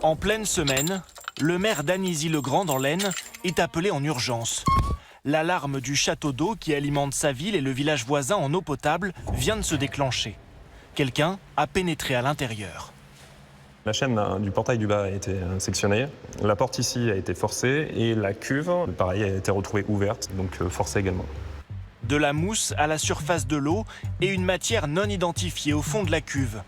En pleine semaine, le maire d'Anizy-le-Grand dans l'Aisne est appelé en urgence. L'alarme du château d'eau qui alimente sa ville et le village voisin en eau potable vient de se déclencher. Quelqu'un a pénétré à l'intérieur. La chaîne du portail du bas a été sectionnée, la porte ici a été forcée et la cuve, pareil, a été retrouvée ouverte, donc forcée également. De la mousse à la surface de l'eau et une matière non identifiée au fond de la cuve.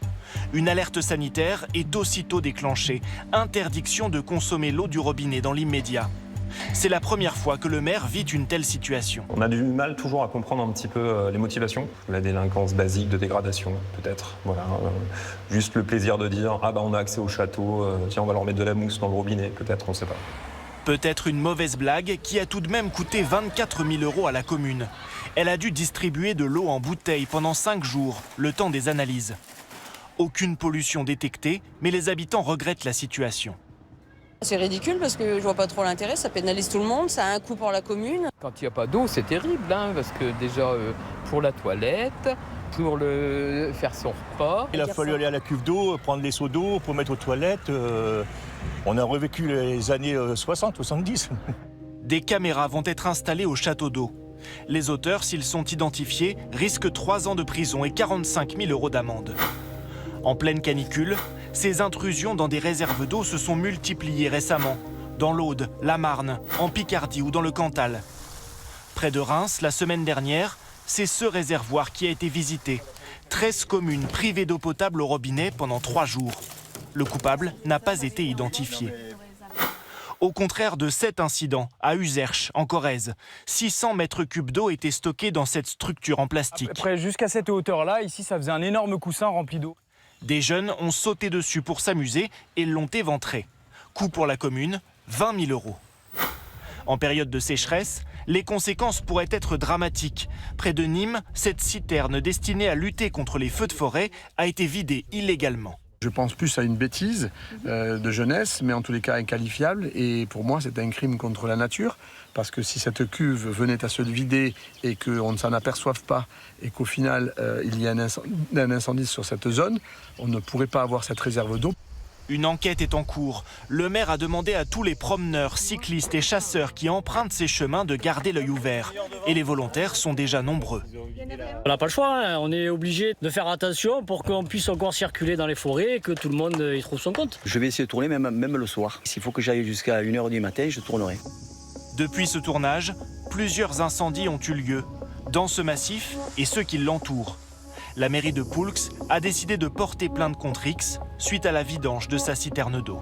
Une alerte sanitaire est aussitôt déclenchée. Interdiction de consommer l'eau du robinet dans l'immédiat. C'est la première fois que le maire vit une telle situation. On a du mal toujours à comprendre un petit peu les motivations. La délinquance basique de dégradation, peut-être. Voilà, juste le plaisir de dire « Ah bah on a accès au château, tiens on va leur mettre de la mousse dans le robinet », peut-être, on ne sait pas. Peut-être une mauvaise blague qui a tout de même coûté 24 000 € à la commune. Elle a dû distribuer de l'eau en bouteille pendant 5 jours, le temps des analyses. Aucune pollution détectée, mais les habitants regrettent la situation. C'est ridicule parce que je vois pas trop l'intérêt, ça pénalise tout le monde, ça a un coût pour la commune. Quand il n'y a pas d'eau, c'est terrible, parce que déjà pour la toilette, pour faire son repas. Il a fallu aller à la cuve d'eau, prendre les seaux d'eau pour mettre aux toilettes. On a revécu les années 60-70. Des caméras vont être installées au château d'eau. Les auteurs, s'ils sont identifiés, risquent 3 ans de prison et 45 000 € d'amende. En pleine canicule, ces intrusions dans des réserves d'eau se sont multipliées récemment, dans l'Aude, la Marne, en Picardie ou dans le Cantal. Près de Reims, la semaine dernière, c'est ce réservoir qui a été visité. 13 communes privées d'eau potable au robinet pendant 3 jours. Le coupable n'a pas été identifié. Au contraire de cet incident, à Uzerche, en Corrèze, 600 mètres cubes d'eau étaient stockés dans cette structure en plastique. Après, jusqu'à cette hauteur-là, ici, ça faisait un énorme coussin rempli d'eau. Des jeunes ont sauté dessus pour s'amuser et l'ont éventré. Coût pour la commune, 20 000 €. En période de sécheresse, les conséquences pourraient être dramatiques. Près de Nîmes, cette citerne destinée à lutter contre les feux de forêt a été vidée illégalement. Je pense plus à une bêtise de jeunesse, mais en tous les cas inqualifiable. Et pour moi, c'est un crime contre la nature. Parce que si cette cuve venait à se vider et qu'on ne s'en aperçoive pas, et qu'au final, il y a un incendie sur cette zone, on ne pourrait pas avoir cette réserve d'eau. Une enquête est en cours. Le maire a demandé à tous les promeneurs, cyclistes et chasseurs qui empruntent ces chemins de garder l'œil ouvert. Et les volontaires sont déjà nombreux. On n'a pas le choix, on est obligé de faire attention pour qu'on puisse encore circuler dans les forêts et que tout le monde y trouve son compte. Je vais essayer de tourner même le soir. S'il faut que j'aille jusqu'à 1 h du matin, je tournerai. Depuis ce tournage, plusieurs incendies ont eu lieu, dans ce massif et ceux qui l'entourent. La mairie de Poulx a décidé de porter plainte contre X suite à la vidange de sa citerne d'eau.